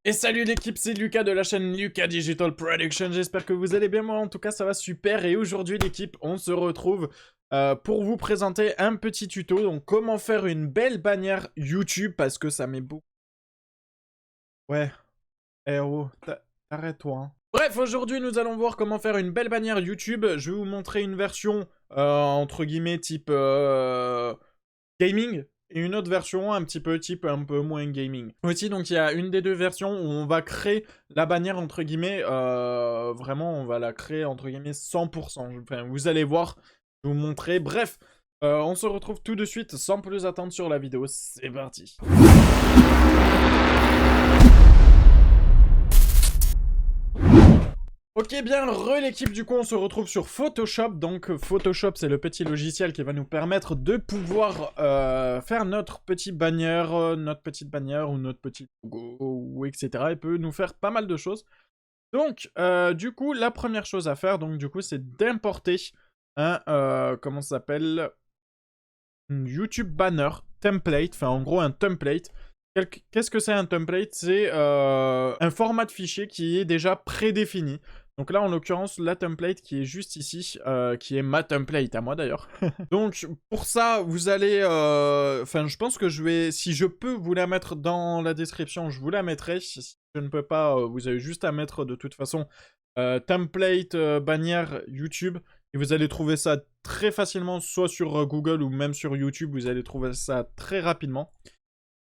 Et salut l'équipe, c'est Lucas de la chaîne Lucas Digital Production, j'espère que vous allez bien, moi en tout cas ça va super. Et aujourd'hui l'équipe, on se retrouve pour vous présenter un petit tuto, donc comment faire une belle bannière YouTube, parce que ça met beaucoup... Ouais, eh oh, arrête-toi hein. Bref, aujourd'hui nous allons voir comment faire une belle bannière YouTube. Je vais vous montrer une version entre guillemets type gaming, et une autre version un petit peu type un peu moins gaming. Aussi, donc il y a une des deux versions où on va créer la bannière entre guillemets, vraiment on va la créer entre guillemets 100%. Enfin, vous allez voir, je vais vous montrer. Bref, on se retrouve tout de suite sans plus attendre sur la vidéo. C'est parti. Ok, bien, l'équipe, du coup, on se retrouve sur Photoshop. Donc, Photoshop, c'est le petit logiciel qui va nous permettre de pouvoir faire notre petite bannière ou notre petit logo, ou etc. Il peut nous faire pas mal de choses. Donc, du coup, la première chose à faire, donc, du coup, c'est d'importer un, comment ça s'appelle, YouTube Banner Template, enfin, en gros, un template. Qu'est-ce que c'est un template? C'est un format de fichier qui est déjà prédéfini. Donc là, en l'occurrence, la template qui est juste ici, qui est ma template, à moi d'ailleurs. Donc, pour ça, vous allez... Enfin, je pense que je vais... Si je peux vous la mettre dans la description, je vous la mettrai. Si je ne peux pas, vous avez juste à mettre de toute façon template bannière YouTube. Et vous allez trouver ça très facilement, soit sur Google ou même sur YouTube. Vous allez trouver ça très rapidement.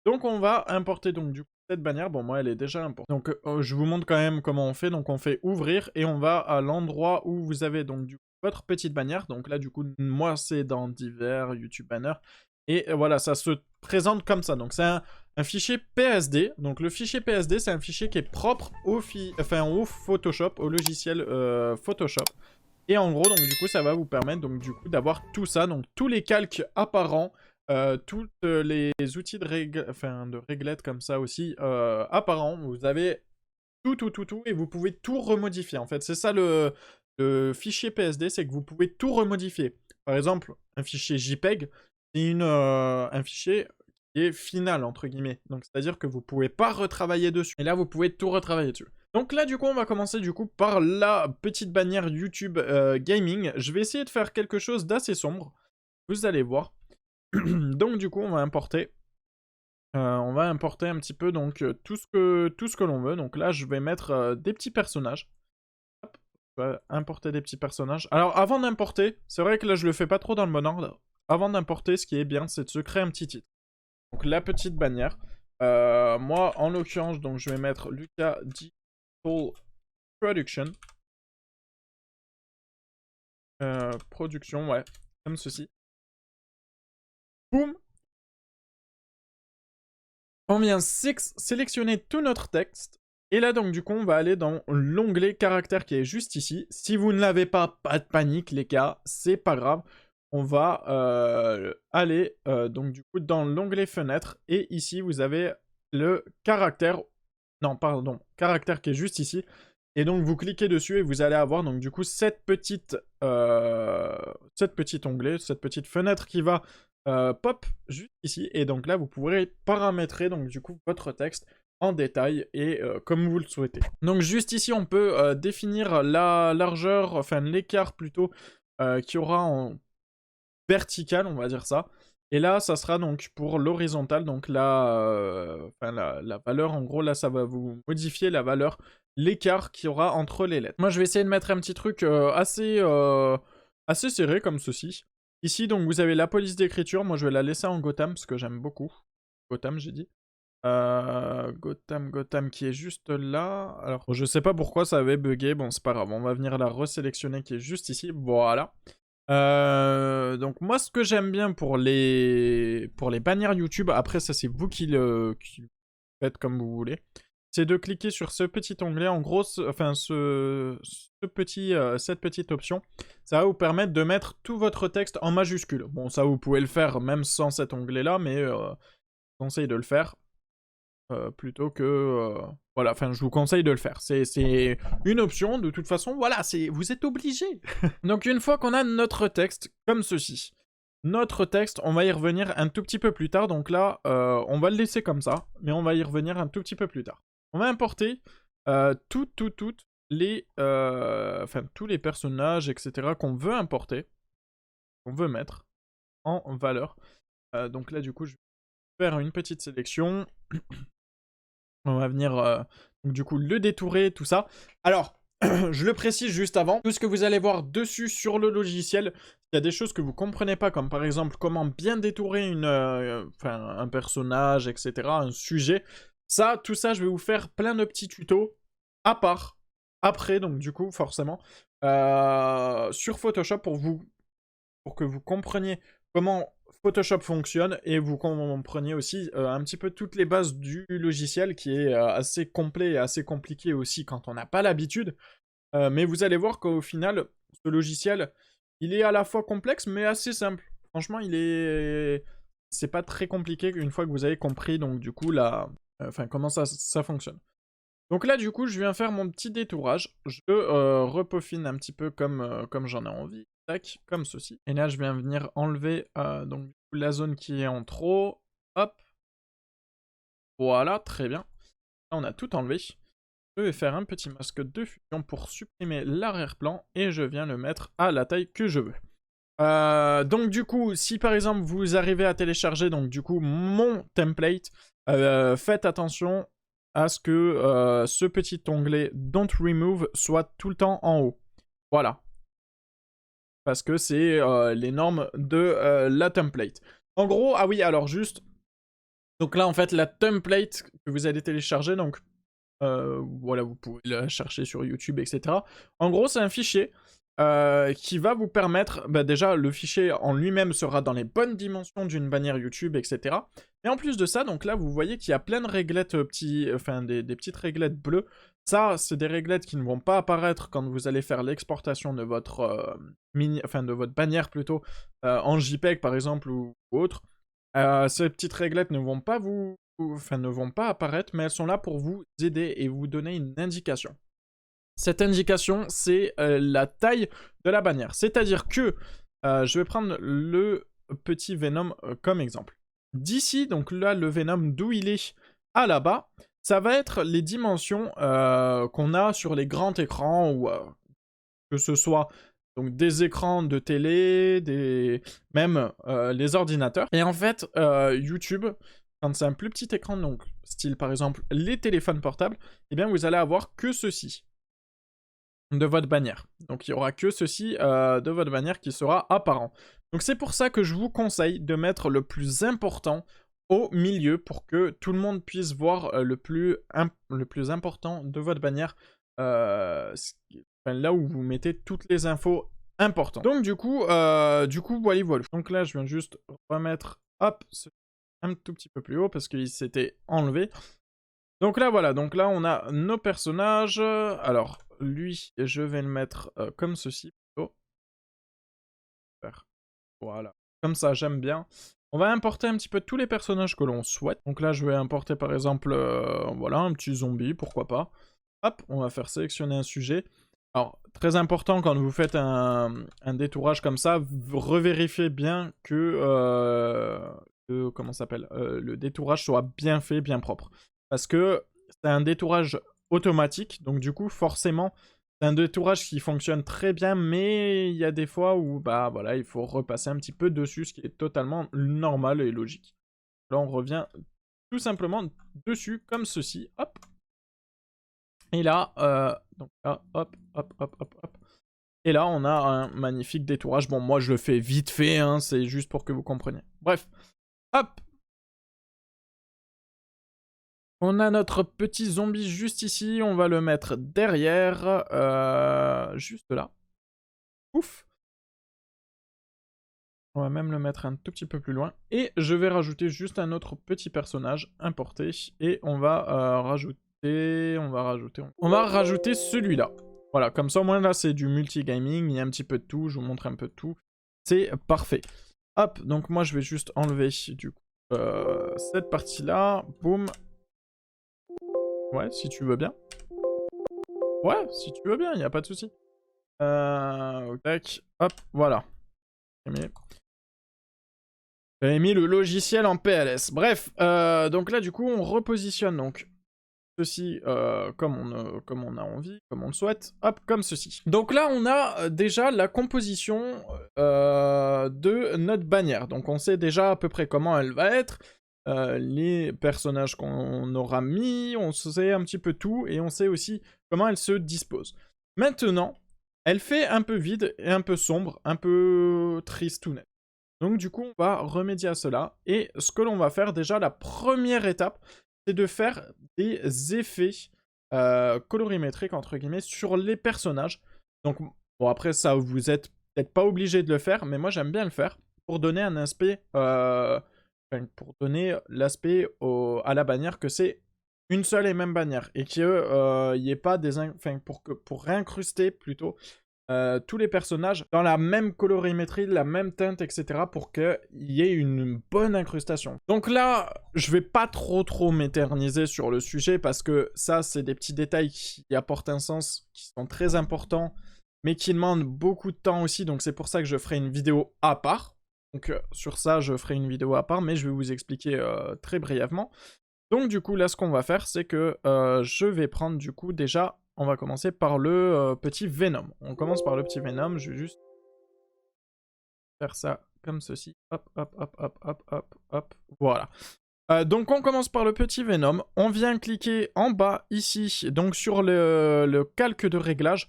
Donc on va importer donc du coup cette bannière. Bon, moi elle est déjà importée. Donc je vous montre quand même comment on fait. Donc on fait ouvrir et on va à l'endroit où vous avez donc du coup votre petite bannière. Donc là du coup moi c'est dans divers YouTube banner. Et voilà, ça se présente comme ça. Donc c'est un fichier PSD. Donc le fichier PSD, c'est un fichier qui est propre au Photoshop, au logiciel Photoshop. Et en gros, donc du coup, ça va vous permettre donc du coup d'avoir tout ça, donc tous les calques apparents, tous les outils de réglettes comme ça aussi apparents. Vous avez tout, et vous pouvez tout remodifier. En fait, c'est ça le fichier PSD, c'est que vous pouvez tout remodifier. Par exemple, un fichier JPEG, c'est un fichier qui est final entre guillemets. Donc c'est-à-dire que vous pouvez pas retravailler dessus. Et là, vous pouvez tout retravailler dessus. Donc là, du coup, on va commencer du coup par la petite bannière YouTube Gaming. Je vais essayer de faire quelque chose d'assez sombre. Vous allez voir. Donc du coup, on va importer un petit peu donc tout ce que l'on veut. Donc là, je vais mettre des petits personnages. Hop, je vais importer des petits personnages. Alors avant d'importer, c'est vrai que là, je le fais pas trop dans le bon ordre. Avant d'importer, ce qui est bien, c'est de se créer un petit titre. Donc la petite bannière. Moi, en l'occurrence, donc je vais mettre Lucas Digital Production. Production, ouais, comme ceci. Boum. On vient sélectionner tout notre texte. Et là, donc, du coup, on va aller dans l'onglet caractère qui est juste ici. Si vous ne l'avez pas, pas de panique, les gars, c'est pas grave. On va aller, donc, du coup, dans l'onglet fenêtre. Et ici, vous avez le caractère. Non, pardon, caractère qui est juste ici. Et donc, vous cliquez dessus et vous allez avoir, donc, du coup, cette petite onglet, cette petite fenêtre qui va pop juste ici. Et donc là, vous pourrez paramétrer, donc, du coup, votre texte en détail et comme vous le souhaitez. Donc, juste ici, on peut définir la largeur, enfin, l'écart plutôt, qu'il y aura en vertical, on va dire ça. Et là, ça sera donc pour l'horizontale, donc là, la valeur, en gros, là, ça va vous modifier la valeur, l'écart qu'il y aura entre les lettres. Moi, je vais essayer de mettre un petit truc assez serré, comme ceci. Ici, donc, vous avez la police d'écriture. Moi, je vais la laisser en Gotham, parce que j'aime beaucoup. Gotham, j'ai dit. Gotham qui est juste là. Alors, je sais pas pourquoi ça avait bugué. Bon, c'est pas grave. On va venir la resélectionner qui est juste ici. Voilà. Donc moi ce que j'aime bien pour les bannières YouTube, après ça c'est vous qui faites comme vous voulez, c'est de cliquer sur ce petit onglet, en gros, cette petite option, ça va vous permettre de mettre tout votre texte en majuscule. Bon, ça vous pouvez le faire même sans cet onglet là, mais je vous conseille de le faire. Plutôt que... voilà, enfin, je vous conseille de le faire. C'est une option, de toute façon, voilà, vous êtes obligé. Donc, une fois qu'on a notre texte, comme ceci, Notre texte, on va y revenir un tout petit peu plus tard. Donc là, on va le laisser comme ça, mais on va y revenir un tout petit peu plus tard. On va importer toutes les... enfin, tous les personnages, etc. qu'on veut importer, qu'on veut mettre en valeur. Donc là, du coup, je vais faire une petite sélection. On va venir, donc, du coup, le détourer, tout ça. Alors, je le précise juste avant, tout ce que vous allez voir dessus sur le logiciel, il y a des choses que vous comprenez pas, comme par exemple comment bien détourer un personnage, etc., un sujet. Ça, tout ça, je vais vous faire plein de petits tutos à part, après, donc du coup, forcément, sur Photoshop pour que vous compreniez comment Photoshop fonctionne et vous compreniez aussi un petit peu toutes les bases du logiciel qui est assez complet et assez compliqué aussi quand on n'a pas l'habitude. Mais vous allez voir qu'au final, ce logiciel, il est à la fois complexe mais assez simple. Franchement, c'est pas très compliqué une fois que vous avez compris donc du coup comment ça fonctionne. Donc là, du coup, je viens faire mon petit détourage. Je repeaufine un petit peu comme j'en ai envie. Tac, comme ceci. Et là, je viens venir enlever donc, la zone qui est en trop. Hop. Voilà, très bien. Là, on a tout enlevé. Je vais faire un petit masque de fusion pour supprimer l'arrière-plan. Et je viens le mettre à la taille que je veux. Donc du coup, si par exemple vous arrivez à télécharger donc du coup mon template, faites attention à ce que ce petit onglet Don't Remove soit tout le temps en haut. Voilà. Parce que c'est les normes de la template. En gros, ah oui, alors juste... Donc là, en fait, la template que vous allez télécharger, donc... voilà, vous pouvez la chercher sur YouTube, etc. En gros, c'est un fichier qui va vous permettre... Bah déjà, le fichier en lui-même sera dans les bonnes dimensions d'une bannière YouTube, etc. Et en plus de ça, donc là, vous voyez qu'il y a plein de réglettes des petites réglettes bleues. Ça, c'est des réglettes qui ne vont pas apparaître quand vous allez faire l'exportation de votre de votre bannière plutôt en JPEG par exemple ou autre. Ces petites réglettes ne vont pas ne vont pas apparaître, mais elles sont là pour vous aider et vous donner une indication. Cette indication, c'est la taille de la bannière. C'est-à-dire que je vais prendre le petit Venom comme exemple. D'ici, donc là, le Venom, d'où il est à là-bas, ça va être les dimensions qu'on a sur les grands écrans, ou que ce soit donc, des écrans de télé, même les ordinateurs. Et en fait, YouTube, quand c'est un plus petit écran, donc style par exemple les téléphones portables, eh bien vous allez avoir que ceci de votre bannière. Donc il y aura que ceci de votre bannière qui sera apparent. Donc c'est pour ça que je vous conseille de mettre le plus important au milieu pour que tout le monde puisse voir le plus important de votre bannière, là où vous mettez toutes les infos importantes. Donc du coup, voilà. Donc là, je viens juste remettre, hop, un tout petit peu plus haut parce qu'il s'était enlevé. Donc là, voilà. Donc là, on a nos personnages. Alors, lui, je vais le mettre comme ceci. Plutôt. Voilà. Comme ça, j'aime bien. On va importer un petit peu tous les personnages que l'on souhaite. Donc là, je vais importer par exemple, voilà, un petit zombie, pourquoi pas. Hop, on va faire sélectionner un sujet. Alors, très important quand vous faites un détourage comme ça, revérifiez bien que, comment ça s'appelle, le détourage soit bien fait, bien propre. Parce que c'est un détourage automatique, donc du coup, forcément, c'est un détourage qui fonctionne très bien, mais il y a des fois où, bah voilà, il faut repasser un petit peu dessus, ce qui est totalement normal et logique. Là, on revient tout simplement dessus, comme ceci, hop. Et là, donc là, hop, hop, hop, hop, hop. Et là, on a un magnifique détourage. Bon, moi, je le fais vite fait, hein, c'est juste pour que vous compreniez. Bref, hop. On a notre petit zombie juste ici, on va le mettre derrière, juste là. Ouf. On va même le mettre un tout petit peu plus loin. Et je vais rajouter juste un autre petit personnage importé. Et on va rajouter celui-là. Voilà, comme ça au moins là c'est du multigaming, il y a un petit peu de tout, je vous montre un peu de tout. C'est parfait. Hop, donc moi je vais juste enlever du coup cette partie-là. Boum. Ouais, si tu veux bien. Ouais, si tu veux bien, il n'y a pas de souci. Tac, hop, voilà. J'avais mis le logiciel en PLS. Bref, donc là, du coup, on repositionne donc ceci comme on a envie, comme on le souhaite. Hop, comme ceci. Donc là, on a déjà la composition de notre bannière. Donc on sait déjà à peu près comment elle va être. Les personnages qu'on aura mis, on sait un petit peu tout, et on sait aussi comment elle se dispose. Maintenant, elle fait un peu vide et un peu sombre, un peu triste ou net. Donc du coup, on va remédier à cela. Et ce que l'on va faire, déjà, la première étape, c'est de faire des effets colorimétriques, entre guillemets, sur les personnages. Donc, bon, après ça, vous êtes peut-être pas obligé de le faire, mais moi, j'aime bien le faire pour donner un aspect... pour donner l'aspect à la bannière que c'est une seule et même bannière. Et qu'il n'y ait pas des... Enfin, pour réincruster, plutôt, tous les personnages dans la même colorimétrie, la même teinte, etc. pour qu'il y ait une bonne incrustation. Donc là, je vais pas trop m'éterniser sur le sujet parce que ça, c'est des petits détails qui apportent un sens, qui sont très importants, mais qui demandent beaucoup de temps aussi. Donc c'est pour ça que je ferai une vidéo à part. Donc sur ça, je ferai une vidéo à part, mais je vais vous expliquer très brièvement. Donc du coup, là, ce qu'on va faire, c'est que je vais prendre du coup déjà... On va commencer par le petit Venom. On commence par le petit Venom. Je vais juste faire ça comme ceci. Hop, hop, hop, hop, hop, hop, hop. Voilà. Donc on commence par le petit Venom. On vient cliquer en bas ici, donc sur le calque de réglage.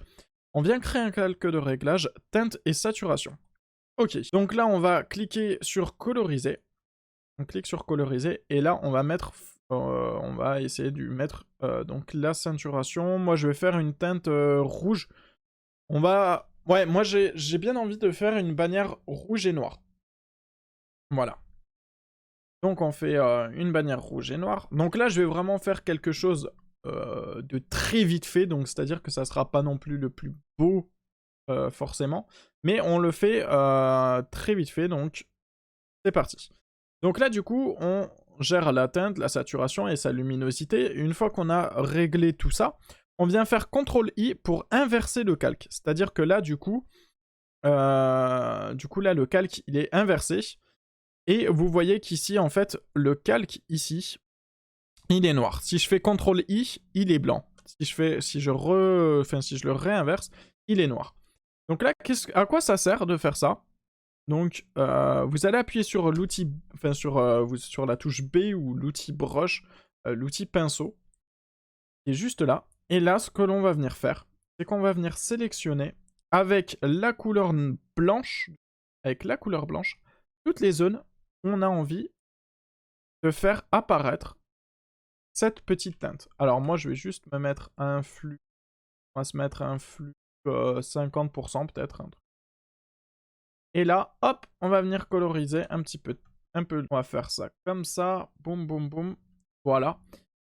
On vient créer un calque de réglage, teinte et saturation. Ok, donc là on va cliquer sur coloriser. On clique sur coloriser et là on va mettre, on va essayer de mettre donc la saturation. Moi je vais faire une teinte rouge. On va, ouais, moi j'ai bien envie de faire une bannière rouge et noire. Voilà. Donc on fait une bannière rouge et noire. Donc là je vais vraiment faire quelque chose de très vite fait. Donc c'est-à-dire que ça sera pas non plus le plus beau forcément, mais on le fait très vite fait. Donc c'est parti. Donc là, du coup, on gère la teinte, la saturation et sa luminosité. Une fois qu'on a réglé tout ça, on vient faire CTRL-I pour inverser le calque. C'est-à-dire que là, du coup, là, le calque, il est inversé. Et vous voyez qu'ici, en fait, le calque, ici, il est noir. Si je fais CTRL-I, il est blanc. Si je le réinverse, il est noir. Donc là, à quoi ça sert de faire ça? Donc, vous allez appuyer sur l'outil, enfin sur la touche B ou l'outil broche, l'outil pinceau, qui est juste là. Et là, ce que l'on va venir faire, c'est qu'on va venir sélectionner avec la couleur blanche, toutes les zones où on a envie de faire apparaître cette petite teinte. Alors moi, je vais juste me mettre un flux, on va se mettre un flux 50% peut-être, un truc. Et là, hop, on va venir coloriser un petit peu. On va faire ça comme ça. Boum, boum, boum. Voilà.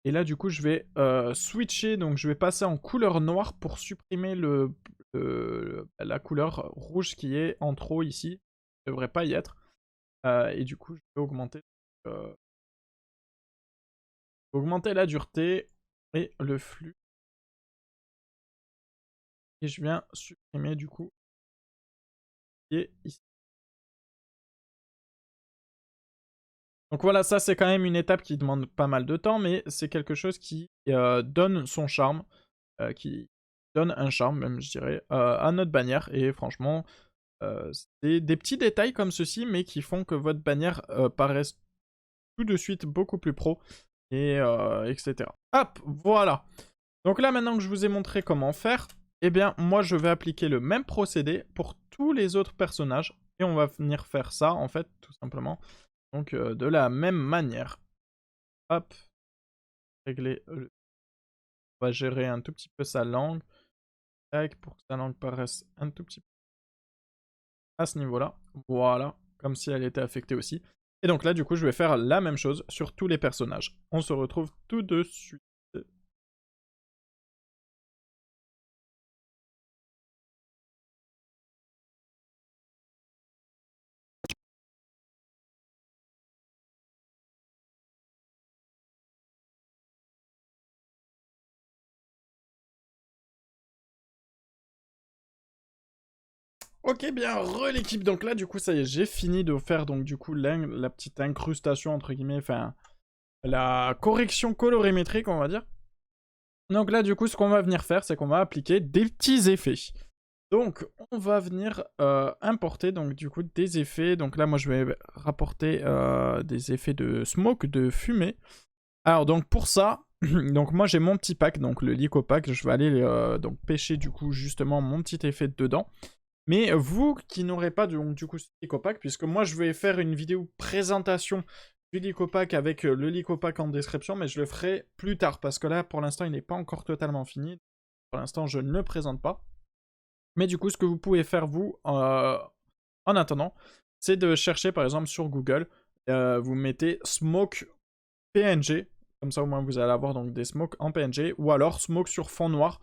Et là, du coup, je vais switcher. Donc, je vais passer en couleur noire pour supprimer la couleur rouge qui est en trop ici. Il ne devrait pas y être. Et du coup, je vais euh, augmenter la dureté et le flux. Et je viens supprimer, du coup, qui est ici. Donc voilà, ça c'est quand même une étape qui demande pas mal de temps, mais c'est quelque chose qui donne son charme, qui donne un charme même, je dirais, à notre bannière. Et franchement, c'est des petits détails comme ceci, mais qui font que votre bannière paraisse tout de suite beaucoup plus pro, et etc. Hop, voilà. Donc là, maintenant que je vous ai montré comment faire, eh bien, moi je vais appliquer le même procédé pour tous les autres personnages, et on va venir faire ça, en fait, tout simplement. Donc, de la même manière. Hop, régler on va gérer un tout petit peu sa langue. Tac, pour que sa langue paraisse un tout petit peu à ce niveau-là. Voilà, comme si elle était affectée aussi. Et donc là, du coup, je vais faire la même chose sur tous les personnages. On se retrouve tout de suite. Ok, bien, l'équipe. Donc là, du coup, ça y est, j'ai fini de faire, donc du coup, la petite incrustation, entre guillemets, enfin, la correction colorimétrique, on va dire. Donc là, du coup, ce qu'on va venir faire, c'est qu'on va appliquer des petits effets. Donc, on va venir importer, donc du coup, des effets. Donc là, moi, je vais rapporter des effets de smoke, de fumée. Alors, donc pour ça, donc moi, j'ai mon petit pack, donc le Lyco pack. Je vais aller donc pêcher, du coup, justement, mon petit effet dedans. Mais vous qui n'aurez pas donc, du coup ce Lycopack, puisque moi je vais faire une vidéo présentation du Lycopack avec le Lycopack en description, mais je le ferai plus tard, parce que là pour l'instant il n'est pas encore totalement fini. Pour l'instant je ne le présente pas. Mais du coup ce que vous pouvez faire vous, en attendant, c'est de chercher par exemple sur Google, vous mettez Smoke PNG, comme ça au moins vous allez avoir donc des smokes en PNG, ou alors Smoke sur fond noir.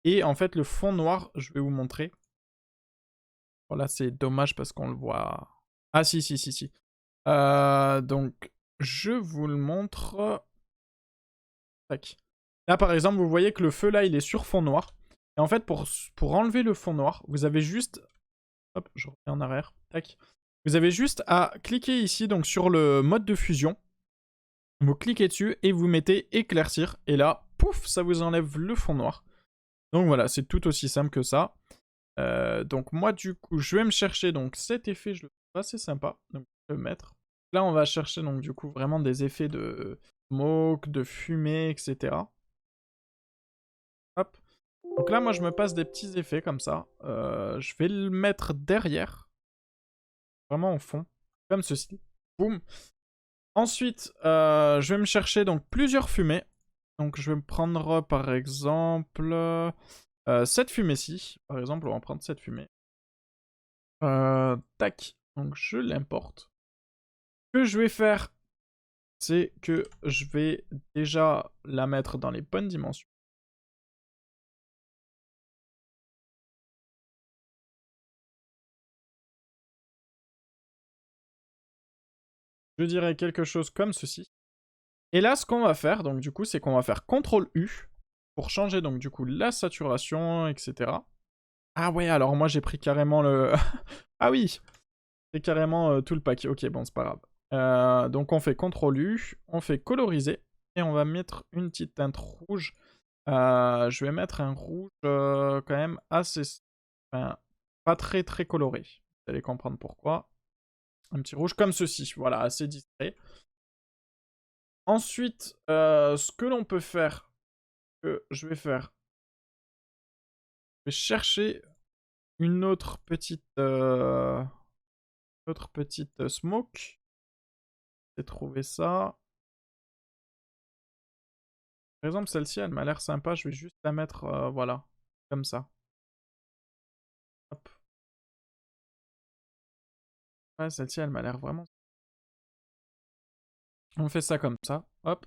Et en fait le fond noir, je vais vous montrer. Là, c'est dommage parce qu'on le voit. Ah, si, si, si, si. Donc, je vous le montre. Tac. Là, par exemple, vous voyez que le feu, là, il est sur fond noir. Et en fait, pour enlever le fond noir, vous avez juste... Hop, je reviens en arrière. Tac. Vous avez juste à cliquer ici, donc sur le mode de fusion. Vous cliquez dessus et vous mettez éclaircir. Et là, pouf, ça vous enlève le fond noir. Donc voilà, c'est tout aussi simple que ça. Donc moi du coup je vais me chercher donc cet effet, je le trouve assez sympa, donc je vais le mettre. Là on va chercher donc du coup vraiment des effets de smoke, de fumée, etc. Hop. Donc là moi je me passe des petits effets comme ça. Je vais le mettre derrière, vraiment au fond, comme ceci. Boum. Ensuite je vais me chercher donc plusieurs fumées. Donc je vais me prendre par exemple cette fumée-ci. Par exemple on va prendre cette fumée. Tac, donc je l'importe. Ce que je vais faire, c'est que je vais déjà la mettre dans les bonnes dimensions. Je dirais quelque chose comme ceci. Et là, ce qu'on va faire, donc du coup, c'est qu'on va faire CTRL-U pour changer donc du coup la saturation, etc. Ah ouais, alors moi j'ai pris carrément le... ah oui, c'est carrément tout le pack. Ok, bon, c'est pas grave. Donc on fait CTRL-U, on fait coloriser, et on va mettre une petite teinte rouge. Je vais mettre un rouge quand même assez... Enfin, pas très très coloré. Vous allez comprendre pourquoi. Un petit rouge comme ceci, voilà, assez discret. Ensuite, ce que l'on peut faire, que je vais faire, je vais chercher une autre petite smoke. J'ai trouvé ça. Par exemple, celle-ci, elle m'a l'air sympa. Je vais juste la mettre, voilà, comme ça. Hop. Ouais, celle-ci, elle m'a l'air vraiment... On fait ça comme ça, hop.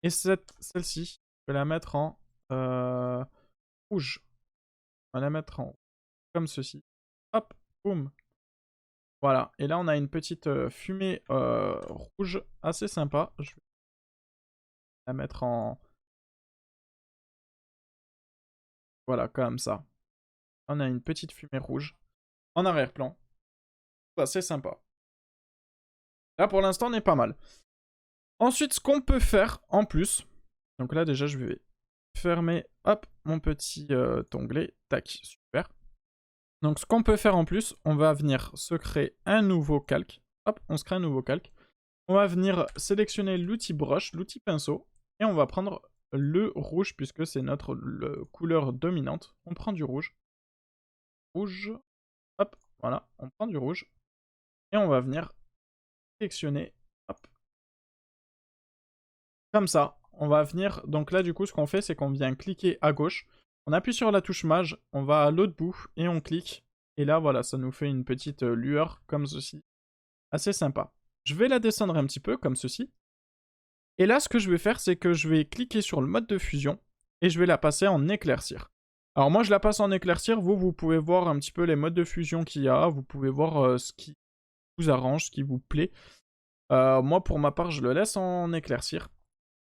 Et celle-ci, je vais la mettre en rouge. On va la mettre en comme ceci. Hop, boum. Voilà, et là on a une petite fumée rouge assez sympa. Je vais la mettre en... Voilà, comme ça. On a une petite fumée rouge en arrière-plan. C'est sympa. Là pour l'instant on est pas mal. Ensuite, ce qu'on peut faire en plus... Donc là déjà je vais fermer, hop, mon petit onglet. Tac, super. Donc ce qu'on peut faire en plus, on va venir se créer un nouveau calque. Hop, on se crée un nouveau calque. On va venir sélectionner l'outil broche, l'outil pinceau, et on va prendre le rouge puisque c'est notre couleur dominante. On prend du rouge. Rouge, hop, voilà, on prend du rouge. Et on va venir sélectionner, hop, comme ça. On va venir, donc là du coup ce qu'on fait c'est qu'on vient cliquer à gauche. On appuie sur la touche mage, on va à l'autre bout et on clique. Et là voilà, ça nous fait une petite lueur comme ceci. Assez sympa. Je vais la descendre un petit peu comme ceci. Et là, ce que je vais faire, c'est que je vais cliquer sur le mode de fusion et je vais la passer en éclaircir. Alors moi, je la passe en éclaircir. Vous pouvez voir un petit peu les modes de fusion qu'il y a. Vous pouvez voir ce qui vous arrange, ce qui vous plaît. Moi, pour ma part, je le laisse en éclaircir.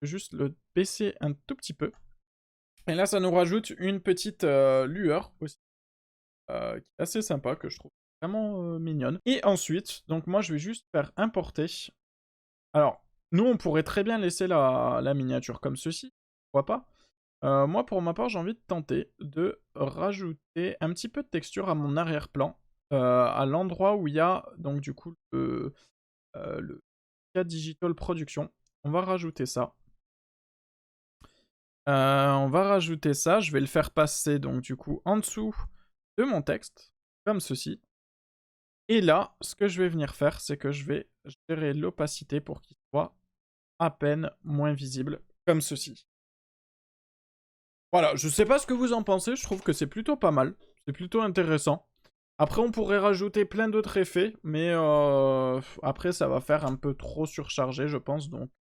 Je vais juste le baisser un tout petit peu. Et là, ça nous rajoute une petite lueur aussi. qui est assez sympa, que je trouve vraiment mignonne. Et ensuite, donc moi je vais juste faire importer. Alors, nous on pourrait très bien laisser la miniature comme ceci, pourquoi pas. Moi pour ma part j'ai envie de tenter de rajouter un petit peu de texture à mon arrière-plan, à l'endroit où il y a donc du coup le K Digital Production. On va rajouter ça. Je vais le faire passer donc du coup en dessous de mon texte, comme ceci. Et là, ce que je vais venir faire, c'est que je vais gérer l'opacité pour qu'il soit à peine moins visible, comme ceci. Voilà, je sais pas ce que vous en pensez, je trouve que c'est plutôt pas mal, c'est plutôt intéressant. Après, on pourrait rajouter plein d'autres effets, mais après, ça va faire un peu trop surchargé, je pense, donc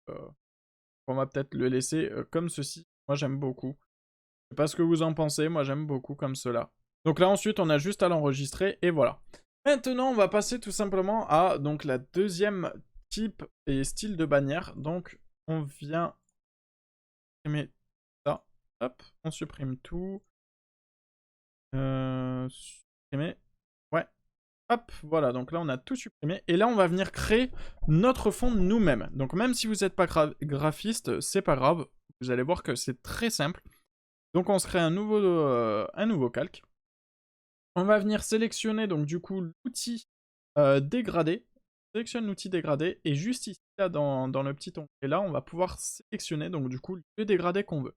on va peut-être le laisser comme ceci. Moi, j'aime beaucoup. Je sais pas ce que vous en pensez, moi j'aime beaucoup comme cela. Donc là ensuite on a juste à l'enregistrer et voilà. Maintenant on va passer tout simplement à donc la deuxième type et style de bannière. Donc on vient supprimer ça. Hop, on supprime tout. Supprimer. Ouais. Hop, voilà, donc là on a tout supprimé. Et là on va venir créer notre fond nous-mêmes. Donc même si vous n'êtes pas graphiste, c'est pas grave. Vous allez voir que c'est très simple. Donc on se crée un nouveau calque. On va venir sélectionner donc du coup l'outil dégradé. On sélectionne l'outil dégradé et juste ici là, dans le petit onglet là, on va pouvoir sélectionner donc du coup le dégradé qu'on veut.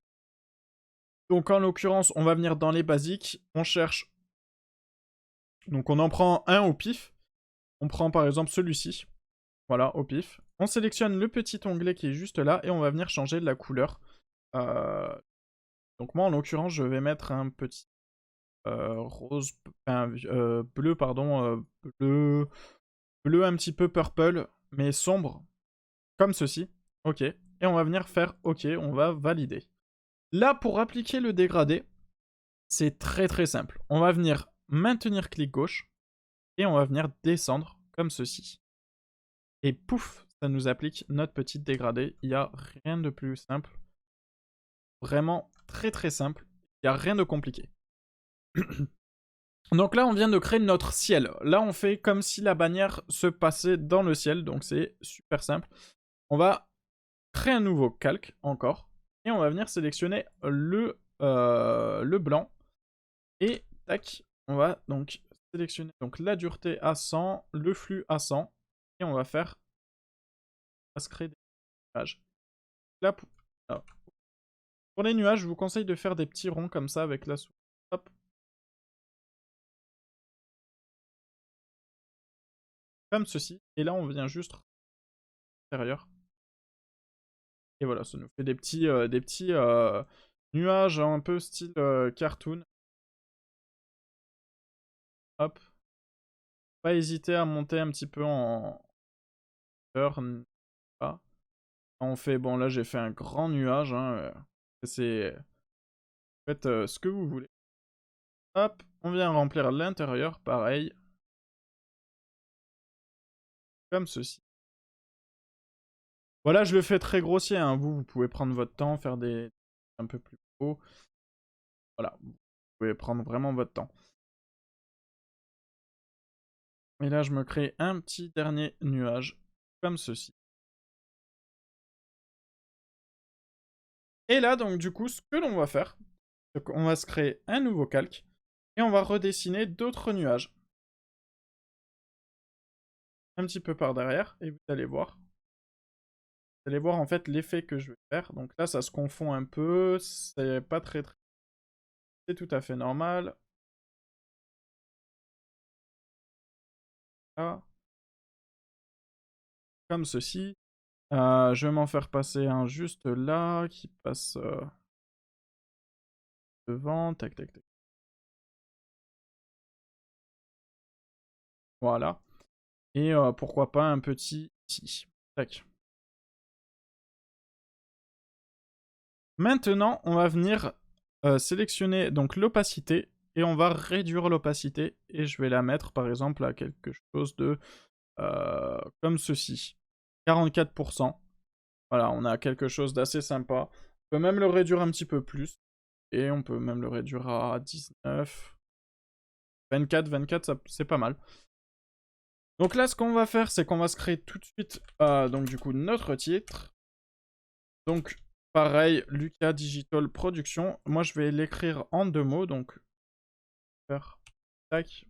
Donc en l'occurrence, on va venir dans les basiques, on cherche. Donc on en prend un au pif. On prend par exemple celui-ci. Voilà, au pif. On sélectionne le petit onglet qui est juste là et on va venir changer de la couleur. Donc moi en l'occurrence, je vais mettre un petit rose, enfin, bleu, pardon, bleu un petit peu purple, mais sombre, comme ceci. Ok. Et on va venir faire ok, on va valider. Là, pour appliquer le dégradé, c'est très très simple. On va venir maintenir clic gauche, et on va venir descendre, comme ceci. Et pouf, ça nous applique notre petit dégradé. Il n'y a rien de plus simple. Vraiment très très simple. Il n'y a rien de compliqué. Donc là, on vient de créer notre ciel. Là, on fait comme si la bannière se passait dans le ciel. Donc c'est super simple. On va créer un nouveau calque, encore. Et on va venir sélectionner le blanc. Et tac, on va donc sélectionner donc, la dureté à 100, le flux à 100. Et on va faire... On va se créer des nuages. Là, pour les nuages, je vous conseille de faire des petits ronds comme ça avec la souris. Hop. Comme ceci. Et là, on vient juste intérieur. Et voilà, ça nous fait des petits nuages un peu style cartoon. Hop. Pas hésiter à monter un petit peu en hauteur. On fait, bon là j'ai fait un grand nuage. Hein, c'est... Faites ce que vous voulez. Hop, on vient remplir l'intérieur, pareil. Comme ceci. Voilà, je le fais très grossier. Hein. Vous pouvez prendre votre temps, faire des un peu plus beaux. Voilà, vous pouvez prendre vraiment votre temps. Et là, je me crée un petit dernier nuage, comme ceci. Et là, donc, du coup, ce que l'on va faire, c'est qu'on va se créer un nouveau calque, et on va redessiner d'autres nuages. Un petit peu par derrière, et vous allez voir. Vous allez voir, en fait, l'effet que je vais faire. Donc là, ça se confond un peu, c'est pas très... C'est tout à fait normal. Là. Comme ceci. Je vais m'en faire passer un juste là, qui passe devant. Tac, tac, tac. Voilà. Et pourquoi pas un petit ici. Tac. Maintenant, on va venir sélectionner donc l'opacité. Et on va réduire l'opacité. Et je vais la mettre par exemple à quelque chose de comme ceci. 44%. Voilà, on a quelque chose d'assez sympa. On peut même le réduire un petit peu plus. Et on peut même le réduire à 19. 24, 24, c'est pas mal. Donc là, ce qu'on va faire, c'est qu'on va se créer tout de suite, donc du coup, notre titre. Donc, pareil, Lucas Digital Production. Moi, je vais l'écrire en 2 mots, donc... Faire... Tac.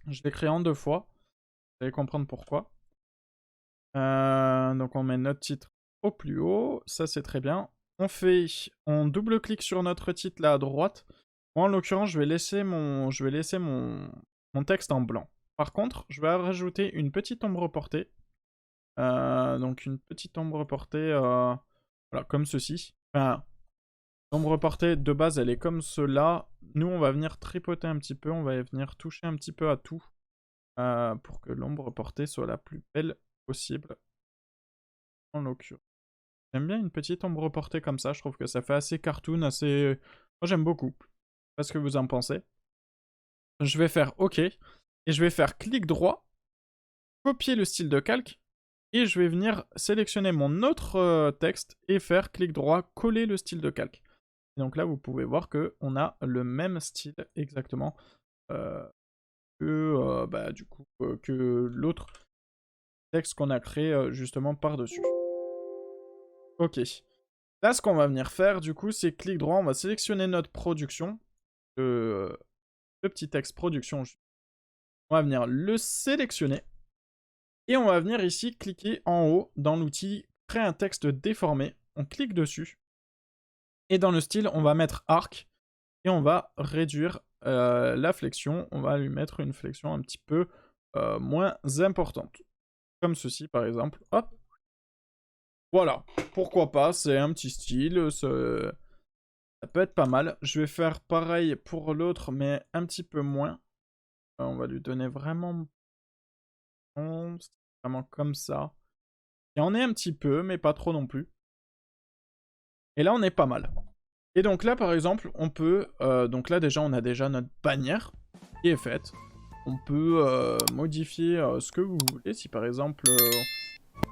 Je l'écris en 2 fois. Vous allez comprendre pourquoi. Donc, on met notre titre au plus haut. Ça, c'est très bien. On double-clique sur notre titre là à droite. Moi, en l'occurrence, je vais laisser mon texte en blanc. Par contre, je vais rajouter une petite ombre portée. Donc une petite ombre portée, voilà, comme ceci. Enfin, l'ombre portée de base, elle est comme cela. Nous, on va venir tripoter un petit peu, on va venir toucher un petit peu à tout pour que l'ombre portée soit la plus belle possible. En l'occurrence. J'aime bien une petite ombre portée comme ça, je trouve que ça fait assez cartoon, assez... Moi, j'aime beaucoup. Je sais pas ce que vous en pensez. Je vais faire OK, et je vais faire clic droit, copier le style de calque, et je vais venir sélectionner mon autre texte et faire clic droit, coller le style de calque. Et donc là, vous pouvez voir qu'on a le même style exactement que l'autre texte qu'on a créé justement par-dessus. Ok. Là, ce qu'on va venir faire, du coup, c'est clic droit, on va sélectionner notre production, le petit texte production. On va venir le sélectionner. Et on va venir ici cliquer en haut dans l'outil créer un texte déformé. On clique dessus. Et dans le style, on va mettre arc. Et on va réduire la flexion. On va lui mettre une flexion un petit peu moins importante. Comme ceci par exemple. Hop. Voilà. Pourquoi pas. C'est un petit style. Ça peut être pas mal. Je vais faire pareil pour l'autre, mais un petit peu moins. On va lui donner vraiment... Vraiment comme ça. Il y en est un petit peu, mais pas trop non plus. Et là, on est pas mal. Et donc là, par exemple, on peut... donc là, déjà, on a déjà notre bannière qui est faite. On peut modifier ce que vous voulez. Si par exemple...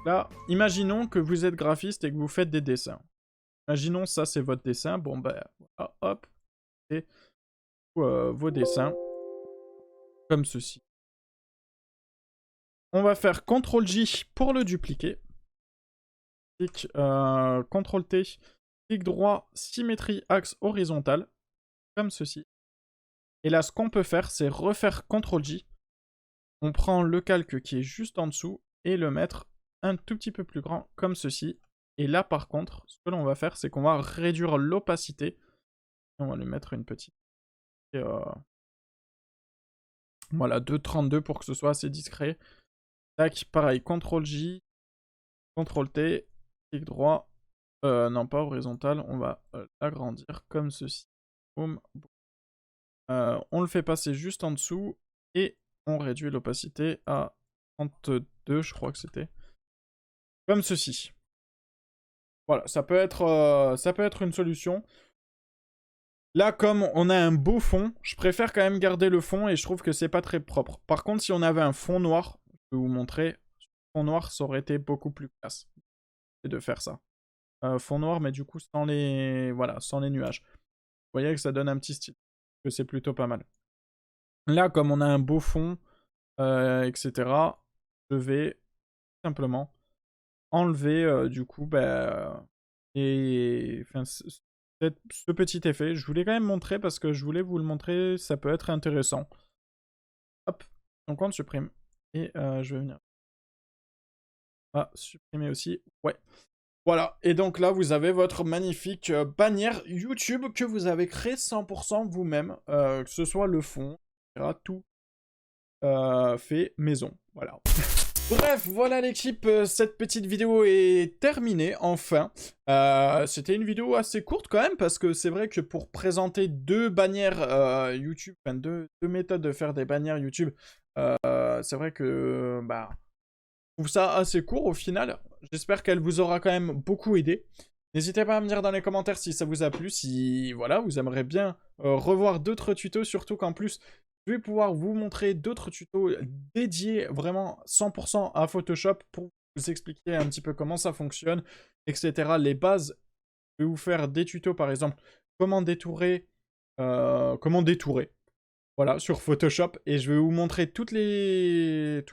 là, imaginons que vous êtes graphiste et que vous faites des dessins. Imaginons ça, c'est votre dessin. Bon, ben, voilà, hop. Et vos dessins. Comme ceci. On va faire CTRL-J pour le dupliquer. Clic, CTRL-T. Clic droit, symétrie, axe horizontal. Comme ceci. Et là, ce qu'on peut faire, c'est refaire CTRL-J. On prend le calque qui est juste en dessous et le mettre un tout petit peu plus grand, comme ceci. Et là, par contre, ce que l'on va faire, c'est qu'on va réduire l'opacité. On va lui mettre une petite... Voilà, 2,32 pour que ce soit assez discret. Tac, pareil, CTRL-J, CTRL-T, clic droit. Non, pas horizontal, on va l'agrandir comme ceci. Boum, boum. On le fait passer juste en dessous et on réduit l'opacité à 32, je crois que c'était. Comme ceci. Voilà, ça peut être une solution. Là, comme on a un beau fond, je préfère quand même garder le fond et je trouve que c'est pas très propre. Par contre, si on avait un fond noir, je peux vous montrer, fond noir, ça aurait été beaucoup plus classe. Et de faire ça. Fond noir, mais du coup, sans les... Voilà, sans les nuages. Vous voyez que ça donne un petit style. Que c'est plutôt pas mal. Là, comme on a un beau fond, etc., je vais simplement enlever, du coup, et... Enfin, ce petit effet. Je voulais quand même montrer parce que je voulais vous le montrer, ça peut être intéressant. Hop, donc on supprime. Et je vais venir. Ah, supprimer aussi. Ouais. Voilà, et donc là, vous avez votre magnifique bannière YouTube que vous avez créé 100% vous-même. Que ce soit le fond, etc. Tout fait maison. Voilà. Bref, voilà l'équipe, cette petite vidéo est terminée, enfin. C'était une vidéo assez courte quand même, parce que c'est vrai que pour présenter deux bannières YouTube, enfin deux méthodes de faire des bannières YouTube, c'est vrai que, je trouve ça assez court au final. J'espère qu'elle vous aura quand même beaucoup aidé. N'hésitez pas à me dire dans les commentaires si ça vous a plu, si voilà, vous aimeriez bien revoir d'autres tutos, surtout qu'en plus, je vais pouvoir vous montrer d'autres tutos dédiés vraiment 100% à Photoshop pour vous expliquer un petit peu comment ça fonctionne, etc. Les bases, je vais vous faire des tutos par exemple, comment détourer, Voilà, sur Photoshop. Et je vais vous montrer toutes les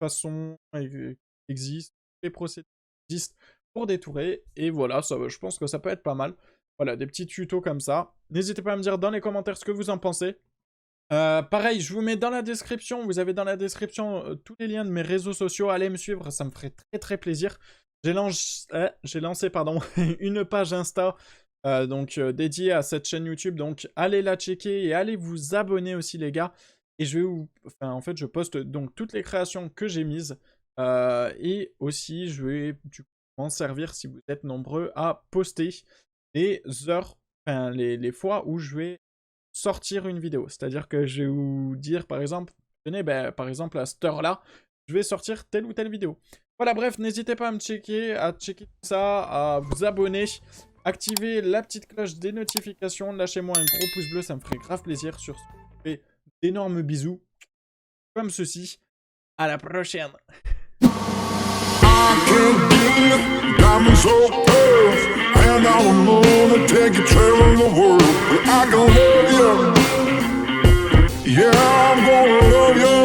façons qui existent, toutes les procédures qui existent pour détourer. Et voilà, ça, je pense que ça peut être pas mal. Voilà, des petits tutos comme ça. N'hésitez pas à me dire dans les commentaires ce que vous en pensez. Pareil, je vous mets dans la description, vous avez dans la description tous les liens de mes réseaux sociaux. Allez me suivre, ça me ferait très très plaisir. J'ai lancé pardon, une page Insta dédiée à cette chaîne YouTube. Donc allez la checker et allez vous abonner aussi les gars. Et je vais vous... Enfin, en fait, je poste donc toutes les créations que j'ai mises. Et aussi, je vais du coup m'en servir si vous êtes nombreux à poster les heures, enfin les fois où je vais sortir une vidéo. C'est-à-dire que je vais vous dire, par exemple, tenez, ben, par exemple, à cette heure-là, je vais sortir telle ou telle vidéo. Voilà, bref, n'hésitez pas à checker tout ça, à vous abonner, activer la petite cloche des notifications, lâchez-moi un gros pouce bleu, ça me ferait grave plaisir. Sur ce, je vous fais d'énormes bisous, comme ceci. À la prochaine. Diamonds so pearls, and I don't know to take you traveling the world. I can love you, yeah, I'm gonna love you.